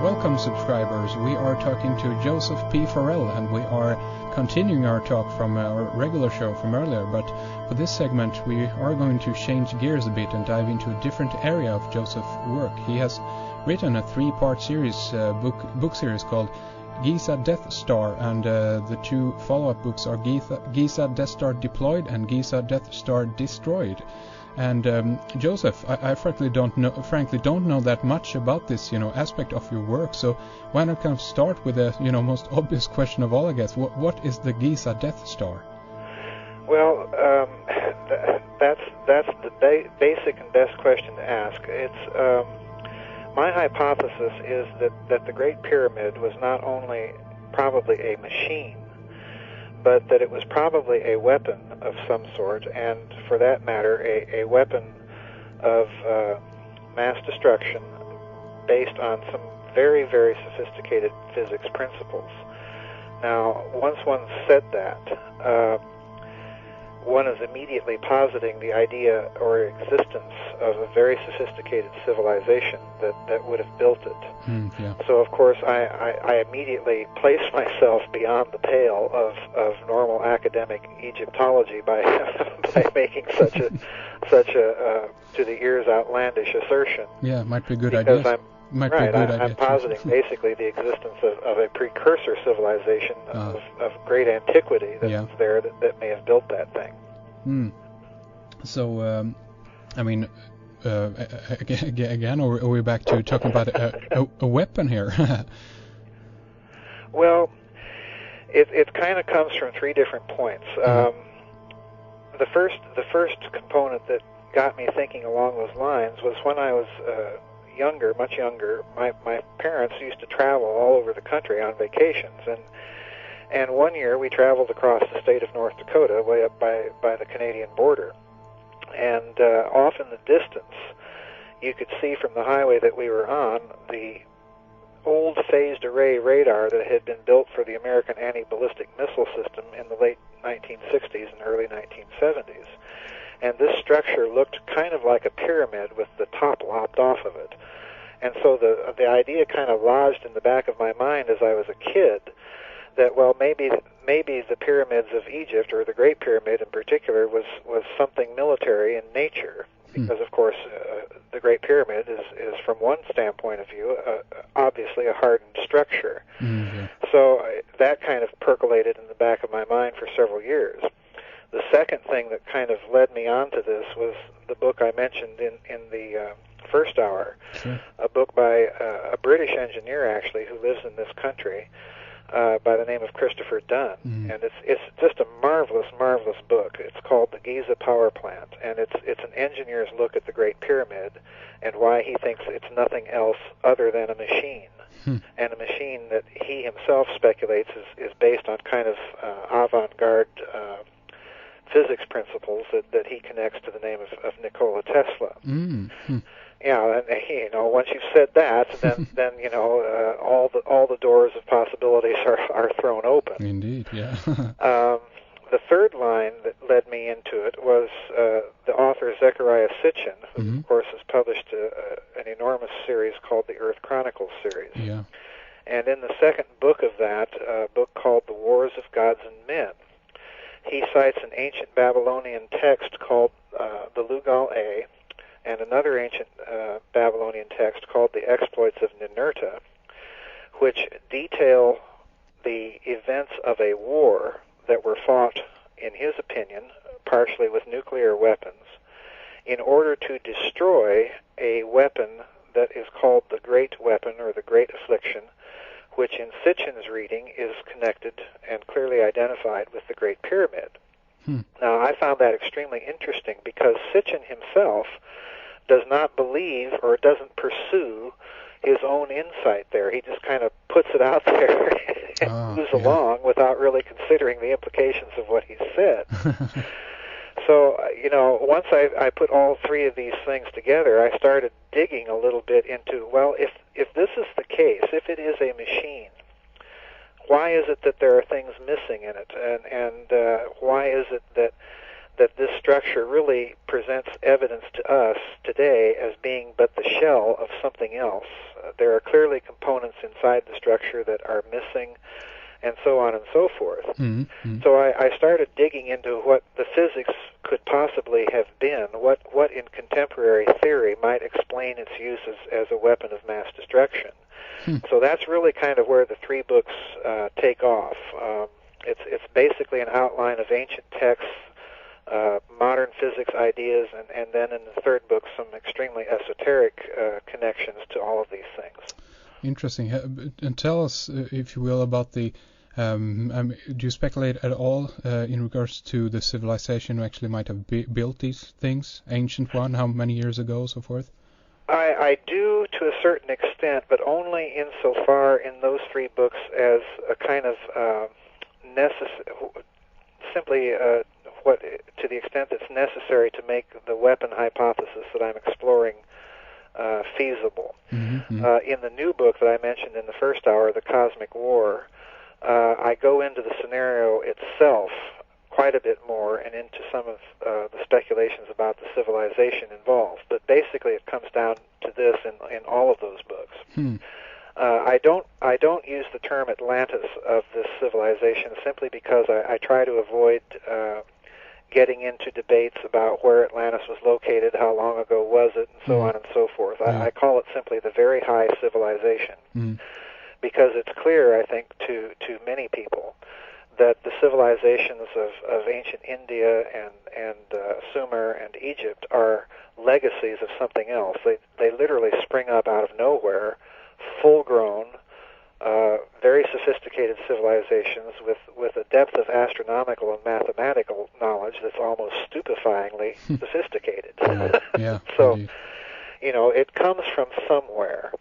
Welcome, subscribers. We are talking to Joseph P. Farrell, and we are continuing our talk from our regular show from earlier, but for this segment we are going to change gears a bit and dive into a different area of Joseph's work. He has written a three-part series, book series called Giza Death Star, and the two follow-up books are Giza Death Star Deployed and Giza Death Star Destroyed. And Joseph, I frankly don't know that much about this, aspect of your work. So why not kind of start with the, most obvious question of all, I guess. What is the Giza Death Star? Well, that's the basic and best question to ask. It's my hypothesis is that the Great Pyramid was not only probably a machine, but that it was probably a weapon of some sort, and for that matter, a weapon of mass destruction based on some very, very sophisticated physics principles. Now, once one said that, one is immediately positing the idea or existence of a very sophisticated civilization that would have built it. Yeah. So, of course, I immediately place myself beyond the pale of normal academic Egyptology by making such a to the ears outlandish assertion. Yeah, might be a good idea. I'm positing basically the existence of a precursor civilization of great antiquity that's there that may have built that thing. So, again, or are we back to talking about a weapon here? Well, it kind of comes from three different points. The first component that got me thinking along those lines was when I was much younger, my parents used to travel all over the country on vacations, and one year we traveled across the state of North Dakota, way up by the Canadian border, and off in the distance you could see from the highway that we were on the old phased array radar that had been built for the American anti-ballistic missile system in the late 1960s and early 1970s. And this structure looked kind of like a pyramid with the top lopped off of it. And so the idea kind of lodged in the back of my mind as I was a kid that, well, maybe the pyramids of Egypt, or the Great Pyramid in particular, was something military in nature. Because, of course, the Great Pyramid is from one standpoint of view, obviously a hardened structure. So that kind of percolated in the back of my mind for several years. The second thing that kind of led me on to this was the book I mentioned in the first hour, a book by a British engineer, actually, who lives in this country, by the name of Christopher Dunn. And it's just a marvelous, marvelous book. It's called The Giza Power Plant, and it's an engineer's look at the Great Pyramid and why he thinks it's nothing else other than a machine. And a machine that he himself speculates is based on kind of avant-garde physics principles that he connects to the name of Nikola Tesla. Yeah, and once you've said that, then all the doors of possibilities are thrown open. Indeed, yeah. The third line that led me into it was the author Zecharia Sitchin, who of course has published an enormous series called the Earth Chronicles series. Yeah. And in the second book of that, a book called The Wars of Gods and Men, he cites an ancient Babylonian text called the Lugal-A, and another ancient Babylonian text called the Exploits of Ninurta, which detail the events of a war that were fought, in his opinion, partially with nuclear weapons, in order to destroy a weapon that is called the Great Weapon or the Great Affliction, which in Sitchin's reading is connected and clearly identified with the Great Pyramid. Now, I found that extremely interesting because Sitchin himself does not believe or doesn't pursue his own insight there. He just kind of puts it out there and moves along without really considering the implications of what he said. So, once I put all three of these things together, I started digging a little bit into, well, if this is the case, if it is a machine, why is it that there are things missing in it? And why is it that this structure really presents evidence to us today as being but the shell of something else. There are clearly components inside the structure that are missing, and so on and so forth. Mm-hmm. So I started digging into what the physics could possibly have been, what in contemporary theory might explain its use as a weapon of mass destruction. So that's really kind of where the three books take off. It's basically an outline of ancient texts, modern physics ideas, and then in the third book some extremely esoteric connections to all of these things. Interesting. And tell us, if you will, about the... do you speculate at all in regards to the civilization who actually might have built these things? Ancient one, how many years ago, so forth? I do to a certain extent, but only insofar in those three books as a kind of simply what, to the extent that's necessary to make the weapon hypothesis that I'm exploring feasible. Mm-hmm. In the new book that I mentioned in the first hour, The Cosmic War, I go into the scenario itself quite a bit more and into some of the speculations about the civilization involved. But basically it comes down to this in all of those books. I don't use the term Atlantis of this civilization simply because I try to avoid getting into debates about where Atlantis was located, how long ago was it, and so on and so forth. I call it simply the Very High Civilization because it's clear, I think, to many people that the civilizations of ancient India and Sumer and Egypt are legacies of something else. They literally spring up out of nowhere, full-grown, very sophisticated civilizations with a depth of astronomical and mathematical knowledge that's almost stupefyingly sophisticated. So, indeed. It comes from somewhere.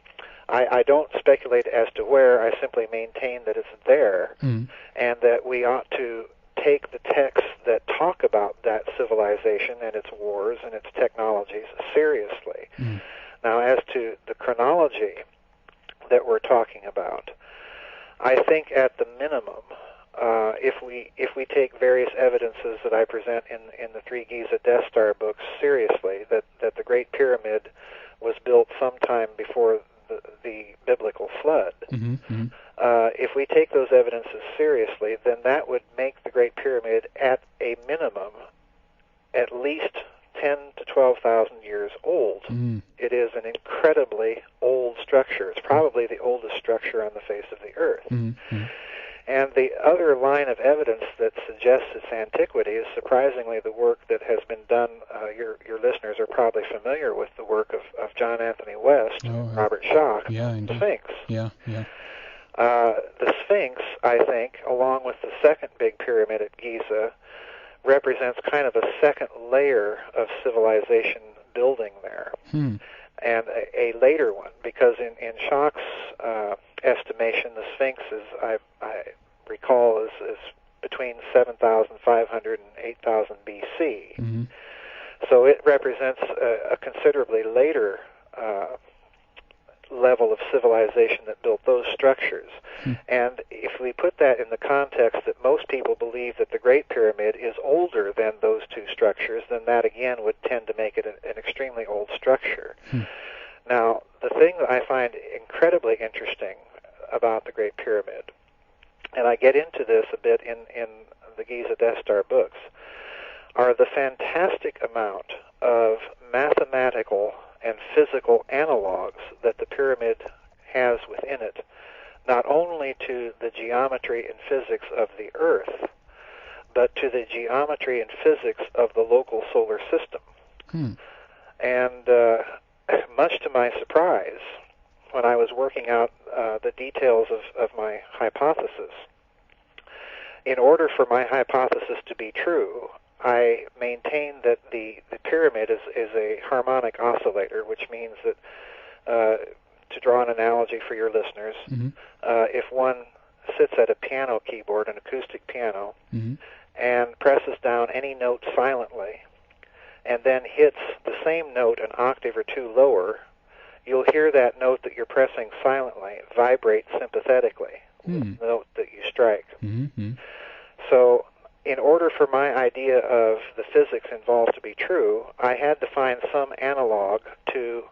I don't speculate as to where. I simply maintain that it's there, and that we ought to take the texts that talk about that civilization and its wars and its technologies seriously. Now, as to the chronology that we're talking about, I think at the minimum, if we take various evidences that I present in the three Giza Death Star books seriously, that the Great Pyramid was built sometime before the biblical flood, if we take those evidences seriously, then that would make the Great Pyramid at a minimum at least 10 to 12,000 years old. It is an incredibly old structure. It's probably the oldest structure on the face of the earth. And the other line of evidence that suggests its antiquity is surprisingly the work that has been done. Your listeners are probably familiar with the work of John Anthony West, Robert Schoch, the Sphinx. The Sphinx, I think, along with the second big pyramid at Giza, represents kind of a second layer of civilization building there, and a later one, because in Schoch's estimation, the Sphinx is, I recall, is between 7,500 and 8,000 BC. So it represents a considerably later level of civilization that built those structures. And if we put that in the context that most people believe that the Great Pyramid is older than those two structures, then that again would tend to make it an extremely old structure. Now, the thing that I find incredibly interesting about the Great Pyramid, and I get into this a bit in the Giza Death Star books, are the fantastic amount of mathematical and physical analogs that the pyramid has within it, not only to the geometry and physics of the Earth, but to the geometry and physics of the local solar system. And much to my surprise, when I was working out the details of my hypothesis, in order for my hypothesis to be true, I maintain that the pyramid is a harmonic oscillator, which means that, to draw an analogy for your listeners, if one sits at a piano keyboard, an acoustic piano, and presses down any note silently, and then hits the same note an octave or two lower, you'll hear that note that you're pressing silently vibrate sympathetically with the note that you strike. So in order for my idea of the physics involved to be true, I had to find some analog to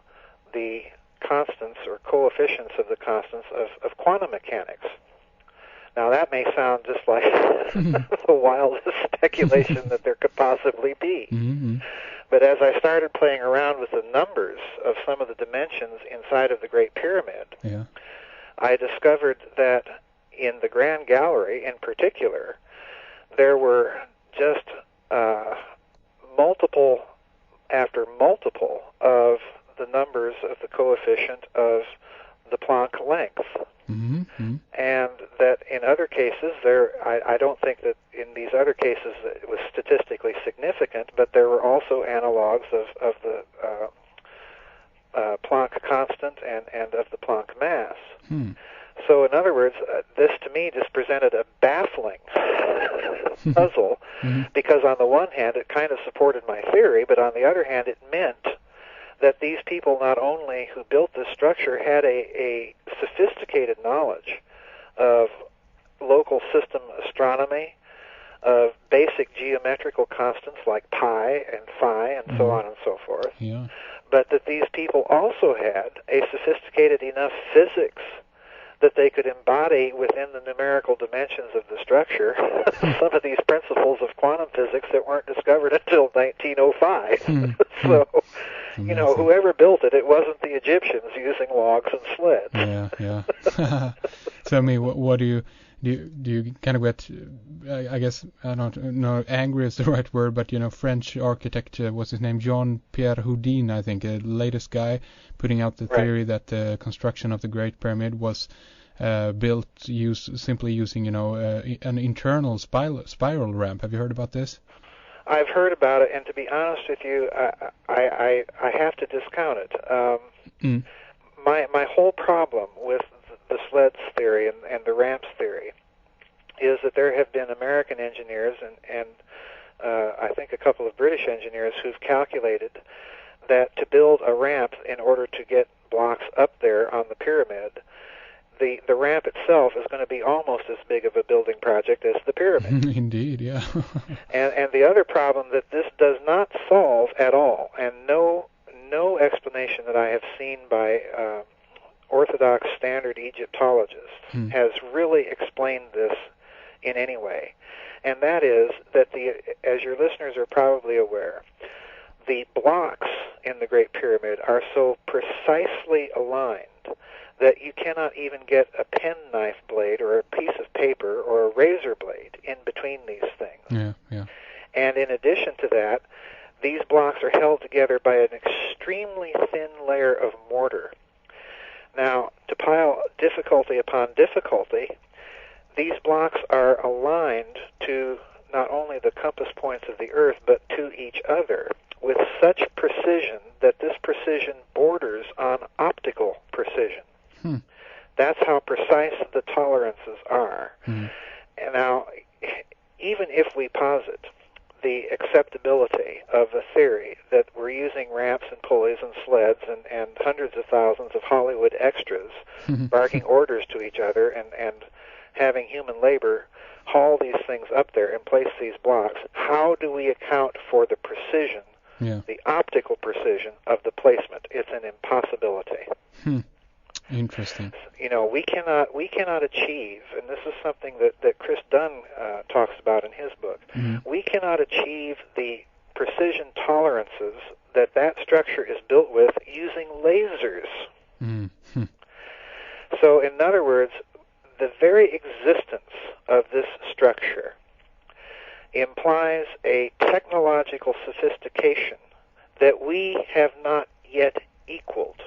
the constants or coefficients of the constants of quantum mechanics. Now, that may sound just like the wildest speculation that there could possibly be. Mm-hmm. But as I started playing around with the numbers of some of the dimensions inside of the Great Pyramid, Yeah. I discovered that in the Grand Gallery in particular, there were just multiple after multiple of the numbers of the coefficient of the Planck length. Mm-hmm. And that in other cases, I don't think that in these other cases it was statistically significant, but there were also analogs of the Planck constant and of the Planck mass. Hmm. So in other words, this to me just presented a baffling puzzle, because on the one hand it kind of supported my theory, but on the other hand it meant that these people not only who built this structure had a sophisticated knowledge of local system astronomy, of basic geometrical constants like pi and phi and so on and so forth, Yeah. but that these people also had a sophisticated enough physics that they could embody within the numerical dimensions of the structure some of these principles of quantum physics that weren't discovered until 1905. So, you know, whoever built it, it wasn't the Egyptians using logs and sleds. Yeah. So, I mean, what do you kind of get, I guess, I don't know, angry is the right word, but, you know, French architect, what's his name, Jean-Pierre Houdin, I think, the latest guy, putting out the theory that the construction of the Great Pyramid was built simply using, you know, an internal spiral ramp. Have you heard about this? I've heard about it, and to be honest with you, I have to discount it. My whole problem with the sleds theory and the ramps theory is that there have been American engineers and I think a couple of British engineers who've calculated that to build a ramp in order to get blocks up there on the pyramid, the ramp itself is going to be almost as big of a building project as the pyramid. Indeed, yeah. and the other problem that this does not solve at all, and no explanation that I have seen by Orthodox standard Egyptologists has really explained this in any way. And that is that, as your listeners are probably aware, the blocks in the Great Pyramid are so precisely aligned that you cannot even get a penknife blade or a piece of paper or a razor blade in between these things. Yeah. And in addition to that, these blocks are held together by an extremely thin layer of mortar. Now, to pile difficulty upon difficulty, these blocks are aligned to not only the compass points of the Earth, but to each other with such precision that this precision borders on optical precision. That's how precise the tolerances are. And now, even if we posit the acceptability of a theory that we're using ramps and pulleys and sleds and hundreds of thousands of Hollywood extras barking orders to each other and having human labor haul these things up there and place these blocks, how do we account for the precision, the optical precision of the placement? It's an impossibility. Interesting. You know, we cannot achieve, and this is something that Chris Dunn talks about in his book, we cannot achieve the precision tolerances that structure is built with using lasers. So, in other words, the very existence of this structure implies a technological sophistication that we have not yet equaled.